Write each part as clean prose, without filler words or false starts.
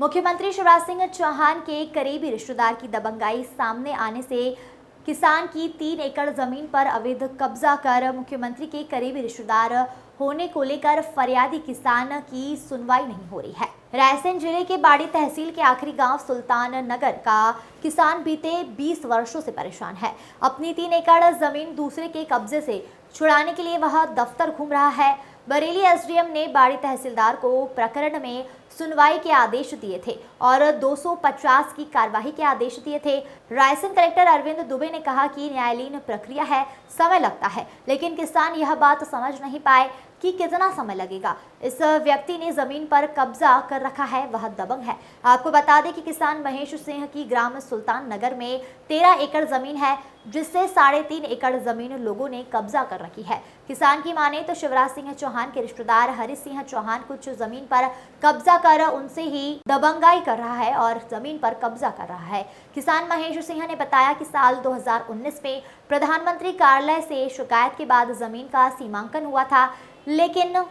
मुख्यमंत्री शिवराज सिंह चौहान के करीबी रिश्तेदार की दबंगाई सामने आने से किसान की 3 एकड़ जमीन पर अवैध कब्जा कर मुख्यमंत्री के करीबी रिश्तेदार होने को लेकर फरियादी किसान की सुनवाई नहीं हो रही है। रायसेन जिले के बाड़ी तहसील के आखिरी गांव सुल्तान नगर का किसान बीते 20 वर्षों से परेशान है। अपनी 3 एकड़ जमीन दूसरे के कब्जे से छुड़ाने के लिए वह दफ्तर घूम रहा है। बरेली एसडीएम ने बाड़ी तहसीलदार को प्रकरण में सुनवाई के आदेश दिए थे और 250 की कार्यवाही के आदेश दिए थे। रायसेन कलेक्टर अरविंद दुबे ने कहा कि न्यायालयीन प्रक्रिया है, समय लगता है, लेकिन किसान यह बात समझ नहीं पाए कि कितना समय लगेगा। इस व्यक्ति ने जमीन पर कब्जा कर रखा है, वह दबंग है। आपको बता दें कि किसान महेश सिंह की ग्राम सुल्तान नगर में 13 एकड़ जमीन है, जिससे 3.5 एकड़ जमीन लोगों ने कब्जा कर रखी है। किसान की माने तो शिवराज सिंह चौहान के रिश्तेदार हरि सिंह चौहान कुछ जमीन पर कब्जा कर उनसे ही दबंगाई कर रहा है और जमीन पर कब्जा कर रहा है। किसान महेश सिंह ने बताया कि साल 2019 में प्रधानमंत्री कार्यालय से शिकायत के बाद जमीन का सीमांकन हुआ था, लेकिन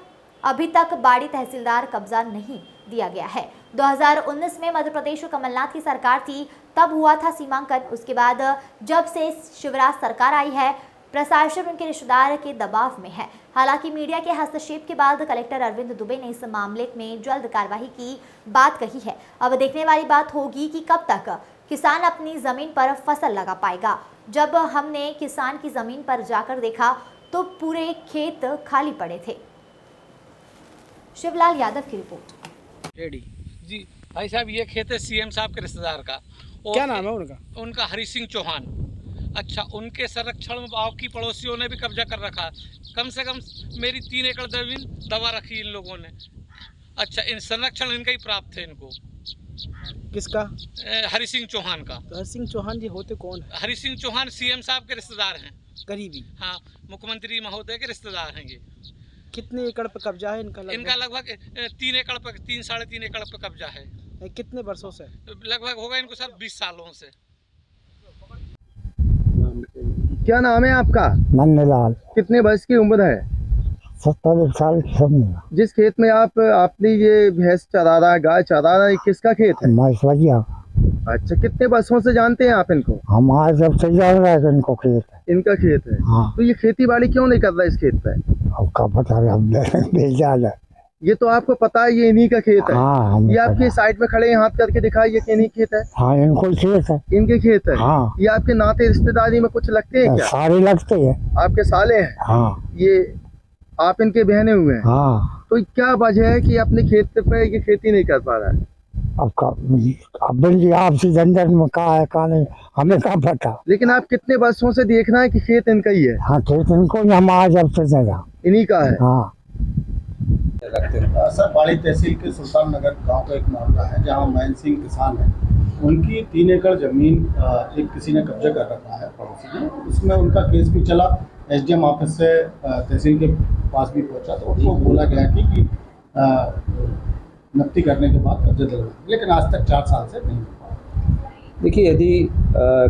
अभी तक बाड़ी तहसीलदार कब्जा नहीं दिया गया है। 2019 में मध्य प्रदेश कमलनाथ की सरकार थी, तब हुआ था सीमांकन। उसके बाद जब से शिवराज सरकार आई है, प्रशासन उनके रिश्तेदार के दबाव में है। हालांकि मीडिया के हस्तक्षेप के बाद कलेक्टर अरविंद दुबे ने इस मामले में जल्द कार्रवाई की बात कही है। अब देखने वाली बात होगी कि कब तक किसान अपनी जमीन पर फसल लगा पाएगा। जब हमने किसान की जमीन पर जाकर देखा तो पूरे खेत खाली पड़े थे। शिवलाल यादव की रिपोर्ट। जी भाई साहब, ये खेत है सीएम साहब के रिश्तेदार का। क्या नाम है उनका? उनका हरि सिंह चौहान। अच्छा, उनके संरक्षण में आपकी पड़ोसियों ने भी कब्जा कर रखा। कम से कम मेरी 3 एकड़ जमीन दबा रखी इन लोगों ने। अच्छा, इन संरक्षण इनका ही प्राप्त है इनको। किसका? हरि सिंह चौहान का। तो हरि सिंह चौहान जी होते कौन है? हरि सिंह चौहान सीएम साहब के रिश्तेदार हैं। करीबी? हाँ, मुख्यमंत्री महोदय के रिश्तेदार हैं ये। कितने एकड़ पे कब्जा है इनका? इनका लगभग 3 एकड़ पर 3-3.5 एकड़ पे कब्जा है। कितने वर्षों से? लगभग होगा इनको सर 20 सालों से। क्या नाम है आपका? नन्हेलाल। कितने वर्ष की उम्र है? 70 साल की सब। जिस खेत में आपने ये भैंस चरा रहा है, गाय चरा रहा है, किसका खेत है? महेश्वरिया। अच्छा, कितने वर्षों से जानते हैं आप इनको? हमारे जब से जान रहा है इनको खेत है। इनका खेत है? हाँ। तो ये खेती बाड़ी क्यों नहीं कर रहा इस खेत पे? अब का पता है, हम भेजा है। ये तो आपको पता है ये इन्हीं का खेत है। हाँ, ये आपके साइड में खड़े हैं, हाथ करके दिखाइए कि इन्हीं खेत है। हाँ, इनको खेत है। इनके खेत है? हाँ। ये आपके नाते रिश्तेदारी में कुछ लगते हैं क्या? सारे लगते हैं। आपके साले हैं? हाँ। ये आप इनके बहने हुए हैं? हाँ। तो क्या वजह है कि अपने खेत पे ये खेती नहीं कर पा रहा है? अब आपसी झंझट में कहा है, कहा नहीं, हमें क्या पता। लेकिन आप कितने वर्षों से देखना है कि खेत इनका ही है? हाँ, खेत इनको ही, हम आज अब से जगह इन्हीं का है। हाँ। सर, बाड़ी तहसील के सुल्तान नगर गांव का एक मामला है जहां महेश सिंह किसान है। उनकी 3 एकड़ जमीन एक किसी ने कब्जा कर रखा है पड़ोसी ने। उसमें उनका केस भी चला, एसडीएम ऑफिस से तहसील के पास भी पहुंचा, तो उनको बोला गया कि नक्ति करने के बाद कब्जा दिलवाएंगे, लेकिन आज तक 4 साल से नहीं हुआ। देखिए, यदि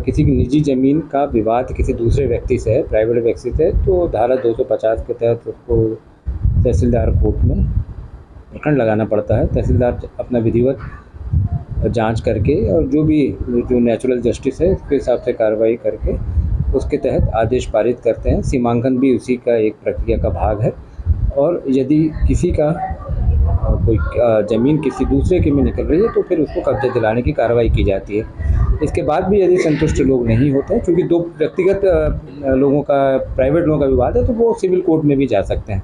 किसी की निजी ज़मीन का विवाद किसी दूसरे व्यक्ति से है, प्राइवेट व्यक्ति से, तो धारा 250 के तहत उसको तहसीलदार कोर्ट में प्रकरण लगाना पड़ता है। तहसीलदार अपना विधिवत जांच करके और जो नेचुरल जस्टिस है उसके हिसाब से कार्रवाई करके उसके तहत आदेश पारित करते हैं। सीमांकन भी उसी का एक प्रक्रिया का भाग है। और यदि किसी का कोई ज़मीन किसी दूसरे के में निकल रही है तो फिर उसको कब्जा दिलाने की कार्रवाई की जाती है। इसके बाद भी यदि संतुष्ट लोग नहीं होते हैं, क्योंकि 2 व्यक्तिगत लोगों का, प्राइवेट लोगों का विवाद है, तो वो सिविल कोर्ट में भी जा सकते हैं।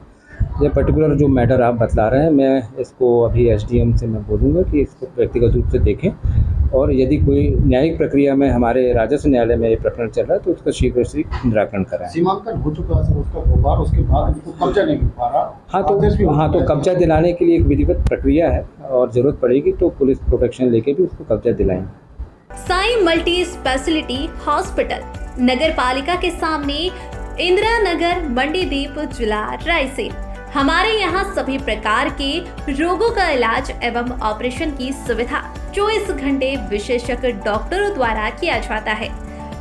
ये पर्टिकुलर जो मैटर आप बतला रहे हैं, मैं इसको अभी एसडीएम से मैं बोलूँगा कि इसको व्यक्तिगत रूप से देखें, और यदि कोई न्यायिक प्रक्रिया में हमारे राजस्व न्यायालय में ये प्रकरण चल रहा है तो उसका शीघ्र से निराकरण कराएं। सीमांकन हो चुका है सर उसका गोबार, उसके बाद उसको कब्जा नहीं मिल पा रहा। हाँ, तो कब्जा दिलाने के लिए एक विधिवत प्रक्रिया है और जरूरत पड़ेगी तो पुलिस प्रोटेक्शन लेके भी उसको कब्जा दिलाएंगे। साई मल्टी स्पेशलिटी हॉस्पिटल, नगर पालिका के सामने, इंदिरा नगर, मंडीदीप, जिला रायसेन। हमारे यहाँ सभी प्रकार के रोगों का इलाज एवं ऑपरेशन की सुविधा 24 घंटे विशेषज्ञ डॉक्टरों द्वारा किया जाता है।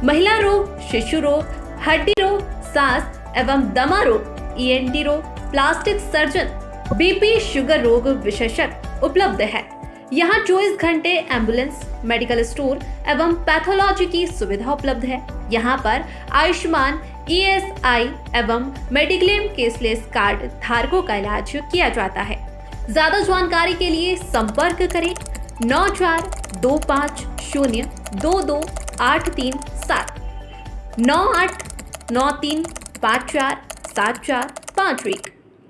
महिला रोग, शिशु रोग, हड्डी रोग, सांस एवं दमा रोग, ENT रोग, प्लास्टिक सर्जन, BP शुगर रोग विशेषज्ञ उपलब्ध है। यहाँ 24 घंटे एम्बुलेंस, मेडिकल स्टोर एवं पैथोलॉजी की सुविधा उपलब्ध है। यहाँ पर आयुष्मान, ESI एवं मेडिक्लेम केसलेस कार्ड धारकों का इलाज किया जाता है। ज्यादा जानकारी के लिए संपर्क करें 9425022837 9893547451।